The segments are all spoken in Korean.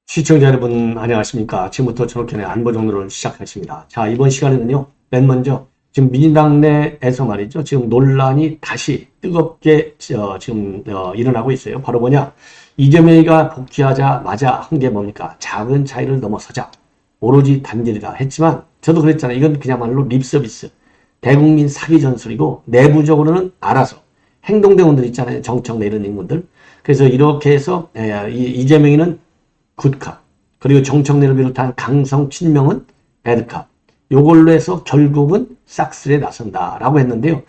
시청자 여러분 안녕하십니까. 지금부터 전옥현의 안보정론을 시작하겠습니다. 자, 이번 시간에는요, 맨 먼저 지금 민주당 내에서 말이죠, 지금 논란이 다시 뜨겁게 지금 일어나고 있어요. 바로 뭐냐, 이재명이가 복귀하자마자 한 게 뭡니까? 작은 차이를 넘어서자, 오로지 단결이다 했지만, 저도 그랬잖아요. 이건 그야말로 립서비스, 대국민 사기 전술이고, 내부적으로는 알아서 행동대원들 있잖아요. 정청 내리는 인물들. 그래서 이렇게 해서 이재명이는 굿캅, 그리고 정청래를 비롯한 강성 친명은 배드캅, 요걸로 해서 결국은 싹쓸이에 나선다라고 했는데요.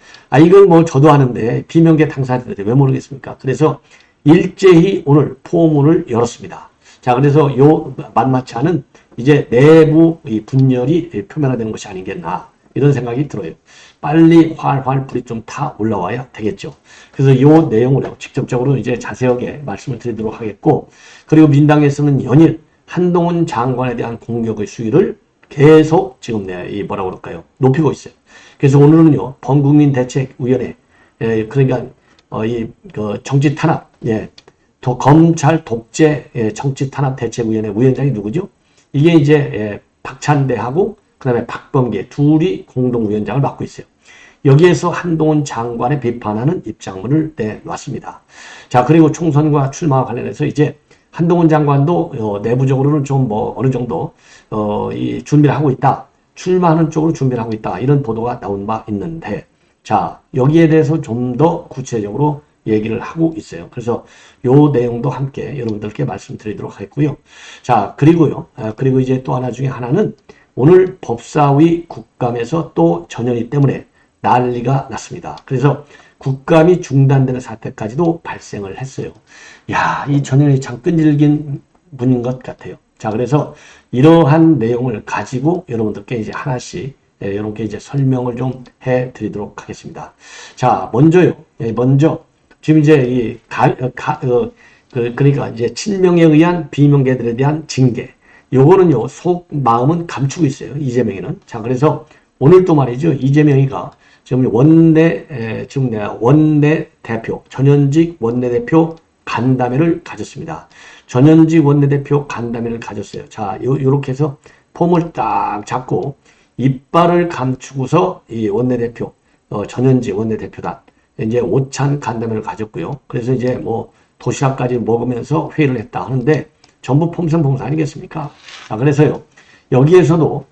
이걸 뭐 저도 아는데 비명계 당사자들이 왜 모르겠습니까? 그래서 일제히 오늘 포문을 열었습니다. 자, 그래서 요 만만치 않은 이제 내부 이 분열이 표면화되는 것이 아니겠나, 이런 생각이 들어요. 빨리 활활 불이 좀 타 올라와야 되겠죠. 그래서 요 내용을 직접적으로 이제 자세하게 말씀을 드리도록 하겠고, 그리고 민당에서는 연일 한동훈 장관에 대한 공격의 수위를 계속 지금 뭐라고 그럴까요? 높이고 있어요. 그래서 오늘은요, 범국민대책위원회, 그러니까 그 정치 탄압, 검찰 독재 정치 탄압 대책위원회 위원장이 누구죠? 이게 이제 박찬대하고 그다음에 박범계 둘이 공동위원장을 맡고 있어요. 여기에서 한동훈 장관의 비판하는 입장문을 내놨습니다. 자, 그리고 총선과 출마와 관련해서 이제 한동훈 장관도 내부적으로는 좀 어느 정도 이 준비를 하고 있다, 출마하는 쪽으로 준비를 하고 있다, 이런 보도가 나온 바 있는데, 자, 여기에 대해서 좀 더 구체적으로 얘기를 하고 있어요. 그래서 요 내용도 함께 여러분들께 말씀드리도록 하겠고요. 자, 그리고요, 그리고 이제 또 하나 중에 하나는 오늘 법사위 국감에서 또 전현희 때문에 난리가 났습니다. 그래서 국감이 중단되는 사태까지도 발생을 했어요. 야, 이 전현희 참 끈질긴 분인 것 같아요. 자, 그래서 이러한 내용을 가지고 여러분들께 이제 하나씩 이렇게 이제 설명을 좀 해 드리도록 하겠습니다. 자, 먼저 지금 이제 그러니까 이제 친명에 의한 비명계들에 대한 징계, 요거는요, 속 마음은 감추고 있어요, 이재명이는. 자, 그래서 오늘 또 말이죠, 이재명이가 지금 원내 대표, 전현직 원내대표 간담회를 가졌습니다. 전현직 원내대표 간담회를 가졌어요. 자, 요렇게 해서 폼을 딱 잡고 이빨을 감추고서 이 원내대표, 전현직 원내대표단 이제 오찬 간담회를 가졌고요. 그래서 이제 뭐 도시락까지 먹으면서 회의를 했다 하는데 전부 폼선봉사 아니겠습니까? 자, 그래서요, 여기에서도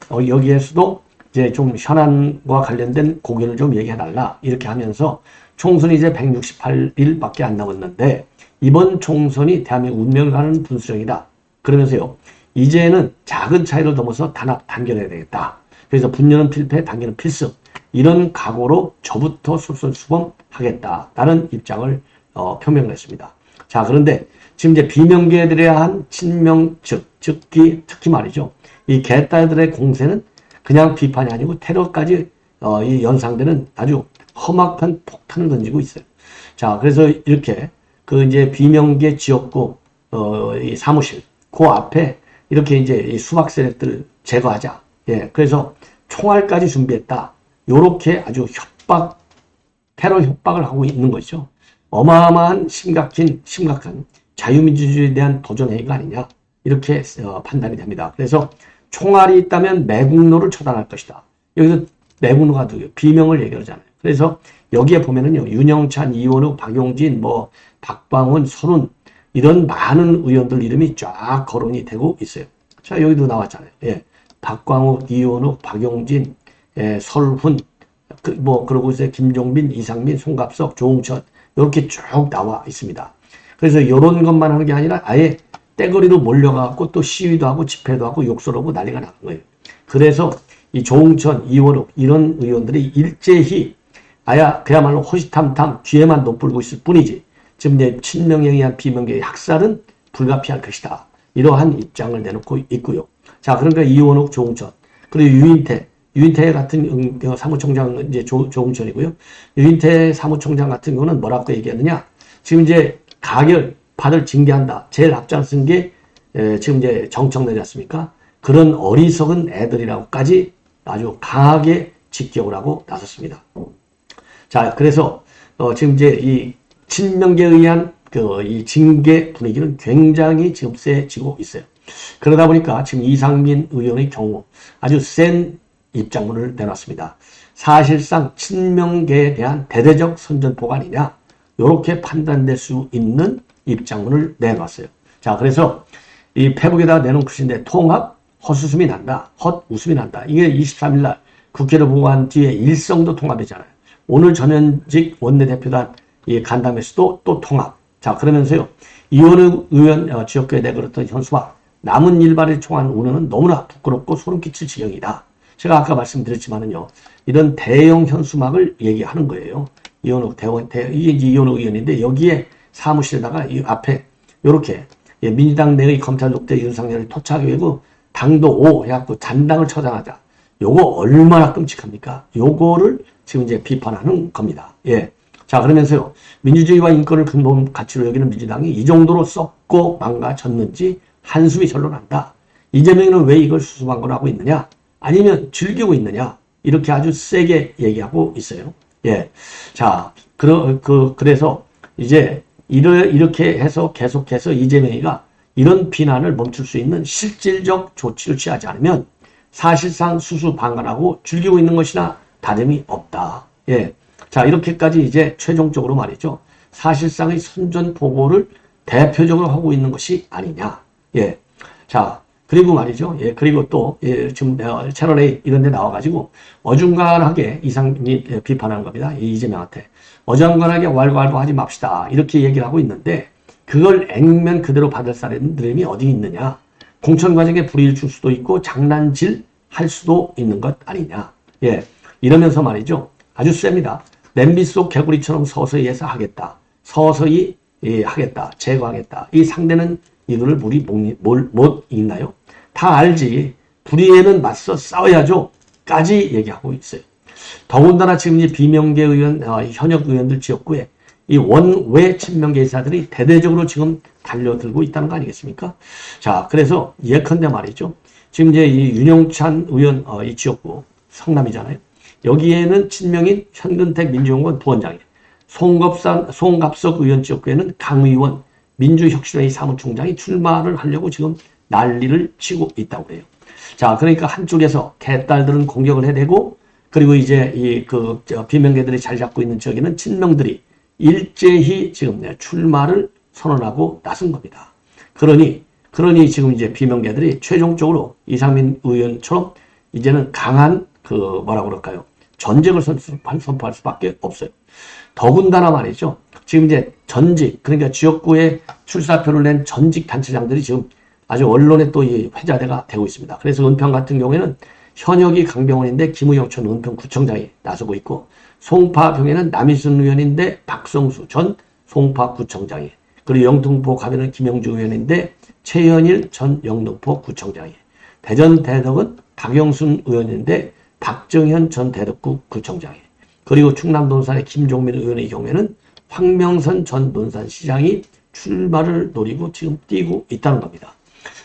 이제 좀 현안과 관련된 고견을 좀 얘기해달라, 이렇게 하면서 총선이 이제 168일밖에 안 남았는데 이번 총선이 대한민국 운명을 가는 분수령이다. 그러면서요, 이제는 작은 차이를 넘어서 단결해야 되겠다. 그래서 분열은 필패, 단결은 필승. 이런 각오로 저부터 솔선수범하겠다라는 입장을 표명을 했습니다. 자, 그런데 지금 이제 비명계들에 대한 친명 특히 말이죠, 이 개딸들의 공세는 그냥 비판이 아니고 테러까지 이 연상되는 아주 험악한 폭탄을 던지고 있어요. 자, 그래서 이렇게 그 이제 비명계 지역구 이 사무실 그 앞에 이렇게 이제 이 수박 세력들을 제거하자. 그래서 총알까지 준비했다. 요렇게 아주 테러 협박을 하고 있는 것이죠. 어마어마한 심각한 자유민주주의에 대한 도전행위가 아니냐, 이렇게 판단이 됩니다. 그래서 총알이 있다면 매국노를 처단할 것이다. 여기서 매국노가 누구예요? 비명을 얘기하잖아요. 그래서 여기에 보면은요, 윤영찬, 이원욱, 박용진, 박광훈, 설훈, 이런 많은 의원들 이름이 쫙 거론이 되고 있어요. 자, 여기도 나왔잖아요. 박광욱, 이원욱, 박용진, 설훈, 그러고 이제 김종빈, 이상민, 송갑석, 조홍천, 이렇게 쭉 나와 있습니다. 그래서 이런 것만 하는 게 아니라 아예 떼거리로 몰려가고 또 시위도 하고 집회도 하고 욕설 하고 난리가 나는 거예요. 그래서 이 조홍천, 이원욱 이런 의원들이 일제히 그야말로 호시탐탐 뒤에만 높불고 있을 뿐이지, 지금 이제 친명에 의한 비명계의 학살은 불가피할 것이다, 이러한 입장을 내놓고 있고요. 자, 그러니까 이원욱, 조홍천, 그리고 유인태 같은 사무총장, 이제 조홍천이고요. 유인태 사무총장 같은 경우는 뭐라고 얘기하느냐, 지금 이제 가결 받을 징계한다, 제일 앞장선 게 지금 이제 정청 내지 않습니까? 그런 어리석은 애들이라고까지 아주 강하게 직격을 하고 나섰습니다. 자, 그래서 지금 이제 이 친명계에 의한 이 징계 분위기는 굉장히 지금 세지고 있어요. 그러다 보니까 지금 이상민 의원의 경우 아주 센 입장문을 내놨습니다. 사실상 친명계에 대한 대대적 선전포가 아니냐, 이렇게 판단될 수 있는 입장문을 내놨어요. 자, 그래서 이 페북에다가 내놓은 글씨인데, 통합 헛웃음이 난다. 헛웃음이 난다. 이게 23일 날 국회를 보고한 뒤에 일성도 통합이잖아요. 오늘 전현직 원내대표단 이 간담회에서도 또 통합. 자, 그러면서요, 이원우 의원 지역구에 내걸었던 현수막, 남은 일발을 총한 운운은 너무나 부끄럽고 소름 끼칠 지경이다. 제가 아까 말씀드렸지만은요, 이런 대형 현수막을 얘기하는 거예요. 이게 이제 이원우 의원인데, 여기에 사무실에다가 이 앞에 요렇게 민주당 내의 검찰 독대 윤석열을 토착하고 당도 5 해갖고 잔당을 처장하자. 요거 얼마나 끔찍합니까? 요거를 지금 이제 비판하는 겁니다. 예. 자, 그러면서요, 민주주의와 인권을 근본 가치로 여기는 민주당이 이 정도로 썩고 망가졌는지 한숨이 절로 난다. 이재명은 왜 이걸 수수방관을 하고 있느냐? 아니면 즐기고 있느냐? 이렇게 아주 세게 얘기하고 있어요. 예. 자, 그래서 이제 이렇게 해서 계속해서 이재명이가 이런 비난을 멈출 수 있는 실질적 조치를 취하지 않으면 사실상 수수방관하고 즐기고 있는 것이나 다름이 없다. 예. 자, 이렇게까지 이제 최종적으로 말이죠. 사실상의 선전포고를 대표적으로 하고 있는 것이 아니냐. 예. 자, 그리고 말이죠. 예, 그리고 또, 지금 채널A 이런 데 나와가지고 어중간하게 이상민이 비판하는 겁니다. 이재명한테. 어중간하게 왈가왈부 하지 맙시다. 이렇게 얘기를 하고 있는데, 그걸 액면 그대로 받을 사람들이 어디 있느냐. 공천 과정에 불이익을 줄 수도 있고, 장난질 할 수도 있는 것 아니냐. 예. 이러면서 말이죠. 아주 셉니다. 냄비 속 개구리처럼 서서히 해서 하겠다. 서서히 하겠다. 제거하겠다. 이 상대는 이거를 우리 못 읽나요? 다 알지. 불의에는 맞서 싸워야죠. 까지 얘기하고 있어요. 더군다나 지금 이 비명계 의원, 현역 의원들 지역구에 이 원외 친명계 인사들이 대대적으로 지금 달려들고 있다는 거 아니겠습니까? 자, 그래서 예컨대 말이죠. 지금 이제 이 윤영찬 의원, 이 지역구 성남이잖아요. 여기에는 친명인 현근택 민주연구원 부원장이에요. 송갑석 의원 지역구에는 강 의원 민주혁신회 사무총장이 출마를 하려고 지금 난리를 치고 있다고 해요. 자, 그러니까 한쪽에서 개딸들은 공격을 해대고, 그리고 이제 비명계들이 자리 잡고 있는 지역에는 친명들이 일제히 지금 출마를 선언하고 나선 겁니다. 그러니 지금 이제 비명계들이 최종적으로 이상민 의원처럼 이제는 강한 뭐라 그럴까요? 전쟁을 선포할 수밖에 없어요. 더군다나 말이죠. 지금 이제 전직, 그러니까 지역구에 출사표를 낸 전직 단체장들이 지금 아주 언론에 또 이 회자대가 되고 있습니다. 그래서 은평 같은 경우에는 현역이 강병원인데 김우영천 은평구청장이 나서고 있고, 송파병에는 남희순 의원인데 박성수 전 송파구청장이, 그리고 영등포 가면은 김영주 의원인데 최현일 전 영등포구청장이, 대전 대덕은 박영순 의원인데 박정현 전 대덕구 구청장이, 그리고 충남 논산의 김종민 의원의 경우에는 황명선 전 논산시장이 출마를 노리고 지금 뛰고 있다는 겁니다.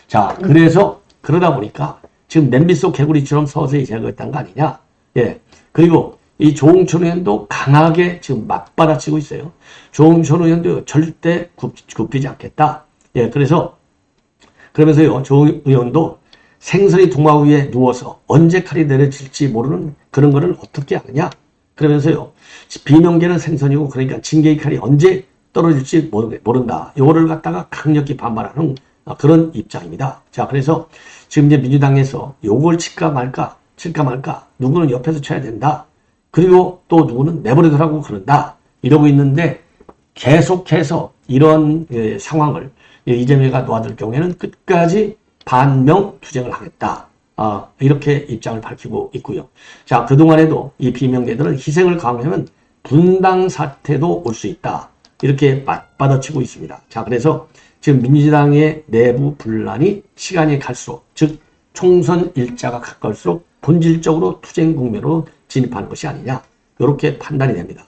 자, 그래서 그러다 보니까 지금 냄비 속 개구리처럼 서서히 제거했다는 거 아니냐. 예. 그리고 이 조홍천 의원도 강하게 지금 맞받아치고 있어요. 조홍천 의원도 절대 굽히지 않겠다. 예. 그러면서요, 조 의원도 생선이 동화 위에 누워서 언제 칼이 내려질지 모르는 그런 거를 어떻게 하느냐. 그러면서요, 비명계는 생선이고, 그러니까 징계의 칼이 언제 떨어질지 모른다. 요거를 갖다가 강력히 반발하는 그런 입장입니다. 자, 그래서 지금 이제 민주당에서 요걸 칠까 말까, 누구는 옆에서 쳐야 된다. 그리고 또 누구는 내버려두라고 그런다. 이러고 있는데, 계속해서 이런 상황을 이재명이가 놓아줄 경우에는 끝까지 반명 투쟁을 하겠다. 이렇게 입장을 밝히고 있고요. 자, 그동안에도 이 비명계들은 희생을 강요하면 분당 사태도 올 수 있다. 이렇게 맞받아치고 있습니다. 자, 그래서 지금 민주당의 내부 분란이 시간이 갈수록, 즉 총선 일자가 가까울수록 본질적으로 투쟁 국면으로 진입하는 것이 아니냐. 이렇게 판단이 됩니다.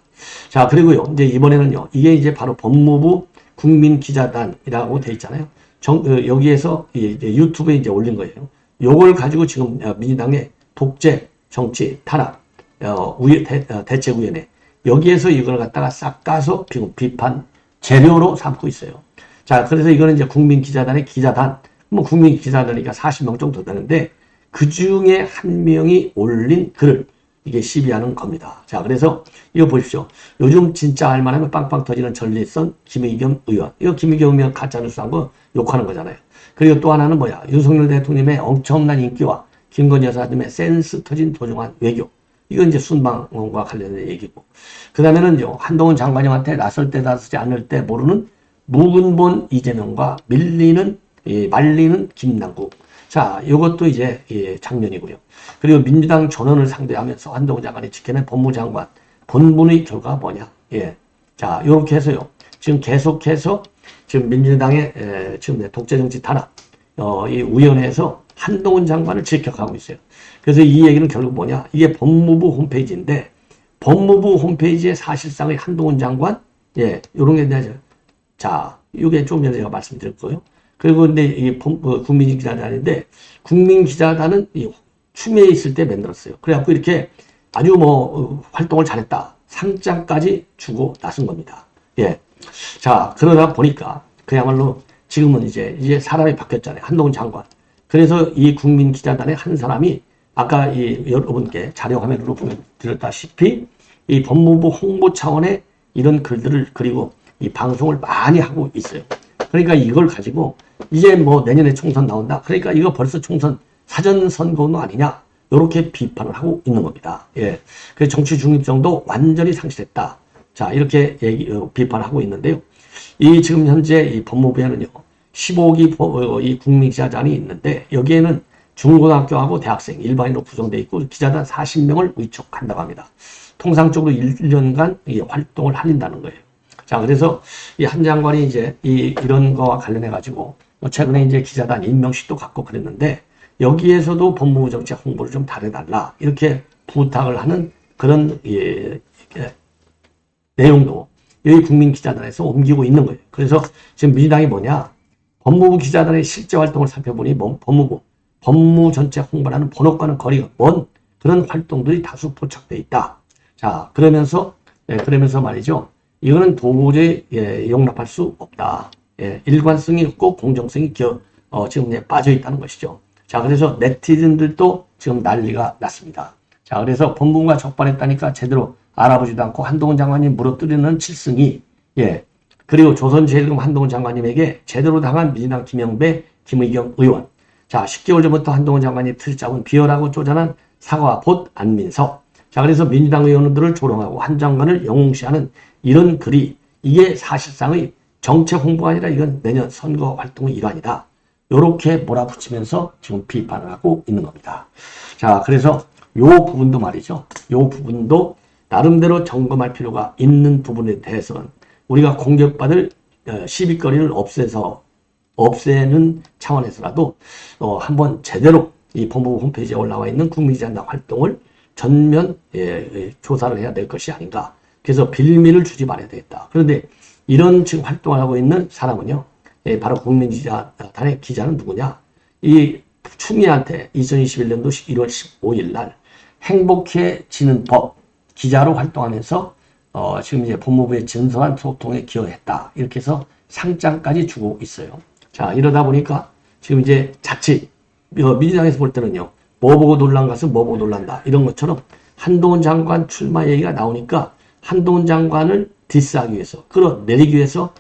자, 그리고요, 이제 이번에는요, 이게 이제 바로 법무부 국민기자단이라고 돼 있잖아요. 여기에서 이제 유튜브에 이제 올린 거예요. 요걸 가지고 지금 민주당의 독재 정치 탄압 대책위원회 여기에서 이걸 갖다가 싹가서 비판 재료로 삼고 있어요. 자, 그래서 이거는 이제 국민기자단의 기자단, 뭐 국민기자단이니까 40명 정도 되는데 그 중에 한 명이 올린 글을 이게 시비하는 겁니다. 자, 그래서 이거 보십시오. 요즘 진짜 할만하면 빵빵 터지는 전리선 김의겸 의원. 이거 김의겸 의원 가짜뉴스 한 거 욕하는 거잖아요. 그리고 또 하나는 뭐야? 윤석열 대통령의 엄청난 인기와 김건희 여사님의 센스 터진 도정한 외교. 이건 이제 순방과 관련된 얘기고. 그 다음에는요, 한동훈 장관님한테 나설 때 나서지 않을 때 모르는 묵은본 이재명과 말리는 김남국. 자, 이것도 이제 장면이고요. 그리고 민주당 전원을 상대하면서 한동훈 장관이 지켜낸 법무장관 본분의 결과가 뭐냐? 예. 자, 요렇게 해서요. 지금 계속해서 지금 민주당의 지금 독재정치 탄압 이 위원회에서 한동훈 장관을 직격하고 있어요. 그래서 이 얘기는 결국 뭐냐? 이게 법무부 홈페이지인데 법무부 홈페이지에 사실상의 한동훈 장관 요런 게 되죠. 자, 이게 좀 전에 제가 말씀드릴 거예요. 그리고 근데 이 국민기자단인데 국민기자단은 이 추미애 있을 때 만들었어요. 그래갖고 이렇게 아주 활동을 잘했다. 상장까지 주고 나선 겁니다. 예. 자, 그러다 보니까 그야말로 지금은 이제 사람이 바뀌었잖아요. 한동훈 장관. 그래서 이 국민기자단의 한 사람이 아까 여러분께 자료 화면으로 보여드렸다시피 이 법무부 홍보 차원의 이런 글들을 그리고 이 방송을 많이 하고 있어요. 그러니까 이걸 가지고 이제 내년에 총선 나온다. 그러니까 이거 벌써 총선 사전 선거는 아니냐. 이렇게 비판을 하고 있는 겁니다. 예. 그래서 정치 중립성도 완전히 상실했다. 자, 이렇게 비판을 하고 있는데요. 이 지금 현재 이 법무부에는요, 15기 이 국민기자단이 있는데 여기에는 중고등학교하고 대학생 일반인으로 구성되어 있고 기자단 40명을 위촉한다고 합니다. 통상적으로 1년간 이 활동을 하린다는 거예요. 자, 그래서 이 한 장관이 이제 이런 거와 관련해 가지고 최근에 이제 기자단 임명식도 갖고 그랬는데 여기에서도 법무부 정책 홍보를 좀 잘해달라 이렇게 부탁을 하는 그런 내용도 여기 국민기자단에서 옮기고 있는 거예요. 그래서 지금 민주당이 뭐냐? 법무부 기자단의 실제 활동을 살펴보니 법무 전체 홍보라는 번호과는 거리가 먼 그런 활동들이 다수 포착되어 있다. 자, 그러면서 말이죠. 이거는 도저히 용납할 수 없다. 일관성이 없고 공정성이 지금 빠져 있다는 것이죠. 자, 그래서 네티즌들도 지금 난리가 났습니다. 자, 그래서 법무부가 적발했다니까 제대로 알아보지도 않고 한동훈 장관이 무너뜨리는 칠승이 그리고 조선제일금 한동훈 장관님에게 제대로 당한 민주당 김영배, 김의겸 의원. 자, 10개월 전부터 한동훈 장관이 틀 잡은 비열하고 쪼잔한 사과와 봇 안민석. 자, 그래서 민주당 의원들을 조롱하고 한 장관을 영웅시하는 이런 글이 이게 사실상의 정책 홍보가 아니라 이건 내년 선거 활동의 일환이다. 요렇게 몰아붙이면서 지금 비판을 하고 있는 겁니다. 자, 그래서 요 부분도 말이죠. 요 부분도 나름대로 점검할 필요가 있는 부분에 대해서는 우리가 공격받을 시비거리를 없애는 차원에서라도 한번 제대로 이 법무부 홈페이지에 올라와 있는 국민기자단 활동을 전면 조사를 해야 될 것이 아닌가. 그래서 빌미를 주지 말아야 되겠다. 그런데 이런 지금 활동을 하고 있는 사람은요. 바로 국민기자단의 기자는 누구냐. 이 추미애한테 2021년도 1월 15일 날 행복해지는 법 기자로 활동하면서 지금 이제 법무부의 진솔한 소통에 기여했다. 이렇게 해서 상장까지 주고 있어요. 자, 이러다 보니까 지금 이제 자칫 민주당에서 볼 때는요. 뭐 보고 놀란 것은 뭐 보고 놀란다. 이런 것처럼 한동훈 장관 출마 얘기가 나오니까 한동훈 장관을 디스하기 위해서 끌어내리기 위해서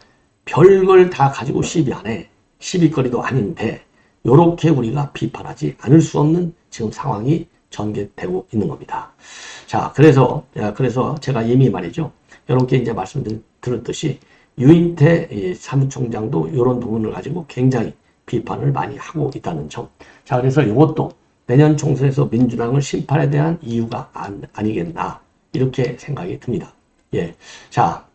별걸 다 가지고 시비하네. 시비거리도 아닌데 요렇게 우리가 비판하지 않을 수 없는 지금 상황이 전개되고 있는 겁니다. 자, 그래서 제가 이미 말이죠. 이렇게 이제 말씀드렸듯이 유인태 사무총장도 이런 부분을 가지고 굉장히 비판을 많이 하고 있다는 점. 자, 그래서 이것도 내년 총선에서 민주당을 심판에 대한 이유가 아니겠나 이렇게 생각이 듭니다. 예, 자,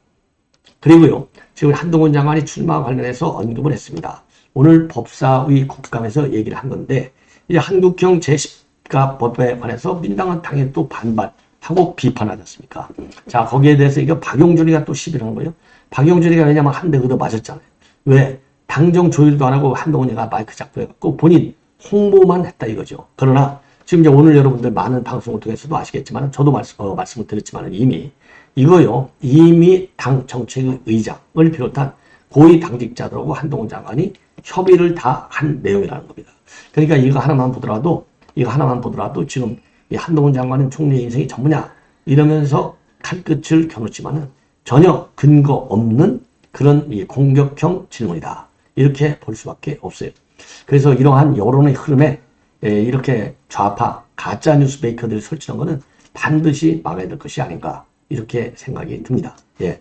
그리고요. 지금 한동훈 장관이 출마와 관련해서 언급을 했습니다. 오늘 법사위 국감에서 얘기를 한 건데 이제 한국형 제10가 법에 관해서 민당은 당연히 또 반발하고 비판하지 않습니까? 자, 거기에 대해서 이거 박용준이가 또 시비를 한 거예요. 박용준이가 왜냐면 한 대 그도 맞았잖아요. 왜? 당정 조율도 안 하고 한동훈이가 마이크 잡고 해갖고 본인 홍보만 했다 이거죠. 그러나 지금 이제 오늘 여러분들 많은 방송을 통해서도 아시겠지만 저도 말씀을 드렸지만 이미 당 정책의 의장을 비롯한 고위 당직자들하고 한동훈 장관이 협의를 다 한 내용이라는 겁니다. 그러니까 이거 하나만 보더라도 지금 이 한동훈 장관은 총리의 인생이 전부냐 이러면서 칼끝을 겨누지만은 전혀 근거 없는 그런 이 공격형 질문이다. 이렇게 볼 수밖에 없어요. 그래서 이러한 여론의 흐름에 이렇게 좌파 가짜 뉴스 메이커들이 설치는 것은 반드시 막아야 될 것이 아닌가 이렇게 생각이 듭니다. 예.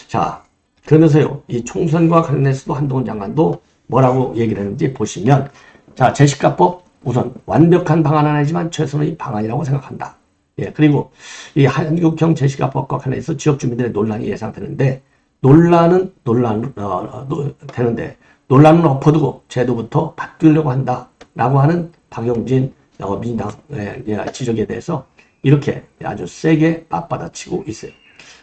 자, 그러면서요, 이 총선과 관련해서도 한동훈 장관도 뭐라고 얘기를 했는지 보시면, 자, 제시카법 우선 완벽한 방안은 아니지만 최선의 방안이라고 생각한다. 예, 그리고 이 한국형 제시카법과 관련해서 지역 주민들의 논란이 예상되는데, 논란은 엎어두고 제도부터 바꾸려고 한다라고 하는 박용진 민주당 지적에 대해서 이렇게 아주 세게 맞받아치고 있어요.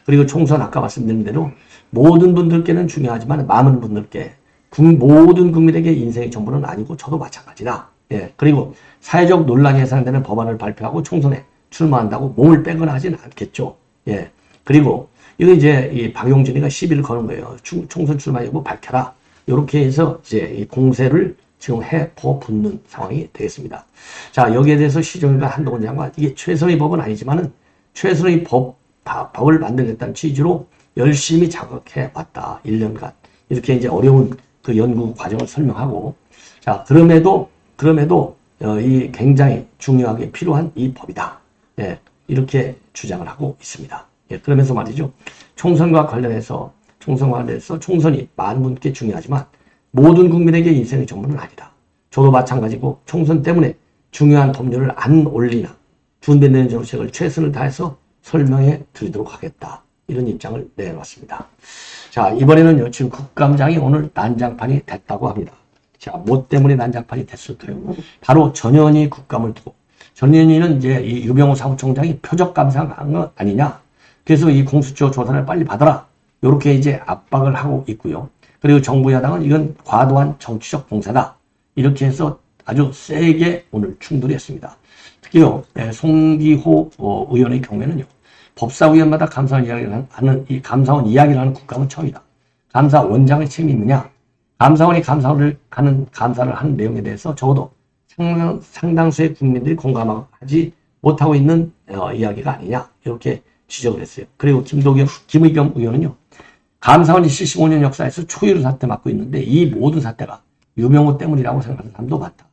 그리고 총선 아까 말씀드린 대로 모든 분들께는 중요하지만 많은 분들께 모든 국민에게 인생의 전부는 아니고 저도 마찬가지다. 예, 그리고 사회적 논란이 예상되는 법안을 발표하고 총선에 출마한다고 몸을 빼거나 하진 않겠죠. 예, 그리고 이거 이제 이 박용진이가 시비를 거는 거예요. 총선 출마 여부 밝혀라. 이렇게 해서 이제 이 공세를 지금 해퍼붙는 상황이 되겠습니다. 자, 여기에 대해서 시정일관 한동훈 장관, 이게 최선의 법은 아니지만은 최선의 법을 만들겠다는 취지로 열심히 작업해 왔다. 1년간. 이렇게 이제 어려운 그 연구 과정을 설명하고, 자, 그럼에도 이 굉장히 중요하게 필요한 이 법이다. 예, 이렇게 주장을 하고 있습니다. 예, 그러면서 말이죠. 총선과 관련해서 총선이 많은 분께 중요하지만 모든 국민에게 인생의 전부는 아니다. 저도 마찬가지고 총선 때문에 중요한 법률을 안 올리나 준비되는 정책을 최선을 다해서 설명해 드리도록 하겠다. 이런 입장을 내놨습니다. 자, 이번에는요, 지금 국감장이 오늘 난장판이 됐다고 합니다. 자, 뭐 때문에 난장판이 됐을까요? 바로 전현희 국감을 두고, 전현희는 이제 이 유병호 사무총장이 표적 감사한 거 아니냐? 그래서 이 공수처 조사를 빨리 받아라. 이렇게 이제 압박을 하고 있고요. 그리고 정부 야당은 이건 과도한 정치적 봉사다. 이렇게 해서 아주 세게 오늘 충돌이 했습니다. 특히요, 송기호 의원의 경우에는요, 법사위원마다 감사원 이야기를 하는 국감은 처음이다. 감사원장의 책임이 있느냐? 감사원이 감사를 하는 내용에 대해서 적어도 상당수의 국민들이 공감하지 못하고 있는 이야기가 아니냐? 이렇게 지적을 했어요. 그리고 김의겸 의원은요, 감사원이 75년 역사에서 초유의 사태 맡고 있는데 이 모든 사태가 유병호 때문이라고 생각하는 사람도 많다.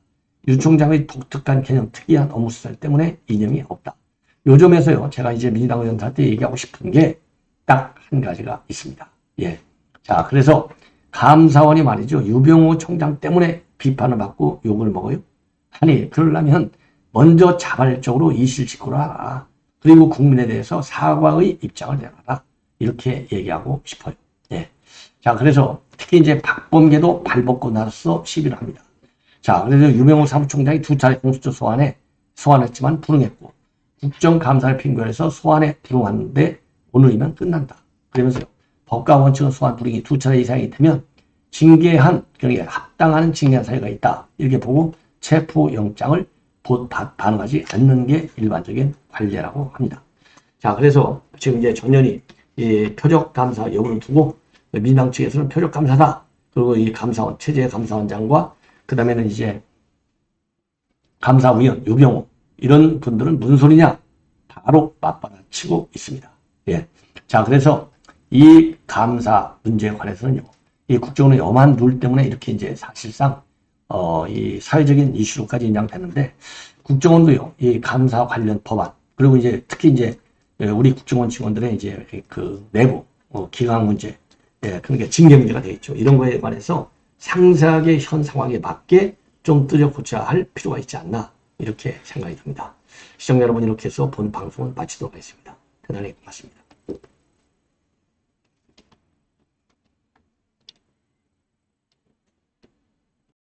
유 총장의 독특한 개념, 특이한 업무 수사 때문에 이념이 없다. 요점에서요, 제가 이제 민주당 의원들한테 얘기하고 싶은 게 딱 한 가지가 있습니다. 예. 자, 그래서 감사원이 말이죠, 유병호 총장 때문에 비판을 받고 욕을 먹어요? 아니, 그러려면 먼저 자발적으로 이실직고를 하라. 그리고 국민에 대해서 사과의 입장을 내놔라. 이렇게 얘기하고 싶어요. 예. 자, 그래서 특히 이제 박범계도 발벗고 나서 시비를 합니다. 자, 그래서 유병호 사무총장이 2차례 공수처 소환했지만 불응했고, 국정감사를 핑계해서 소환에 들어왔는데 오늘이면 끝난다. 그러면서요, 법과 원칙은 소환 불응이 2차례 이상이 되면 그러니까 합당하는 징계한 사유가 있다. 이렇게 보고 체포영장을 반응하지 않는 게 일반적인 관례라고 합니다. 자, 그래서 지금 이제 전현희 이 표적감사 여부를 두고 민주당 측에서는 표적감사다. 그리고 이 감사원, 체제 감사원장과 그 다음에는 이제 감사위원 유병호 이런 분들은 무슨 소리냐? 바로 맞받아치고 있습니다. 예. 자, 그래서 이 감사 문제에 관해서는요, 이 국정원의 엄한 룰 때문에 이렇게 이제 사실상 이 사회적인 이슈로까지 인양됐는데, 국정원도요, 이 감사 관련 법안, 그리고 이제 특히 이제 우리 국정원 직원들의 이제 그 내부 기강 문제, 예, 그러니까 징계 문제가 되겠죠. 이런 거에 관해서 상세하게 현 상황에 맞게 좀 들여 고쳐야 할 필요가 있지 않나, 이렇게 생각이 듭니다. 시청자 여러분, 이렇게 해서 본 방송을 마치도록 하겠습니다. 대단히 고맙습니다.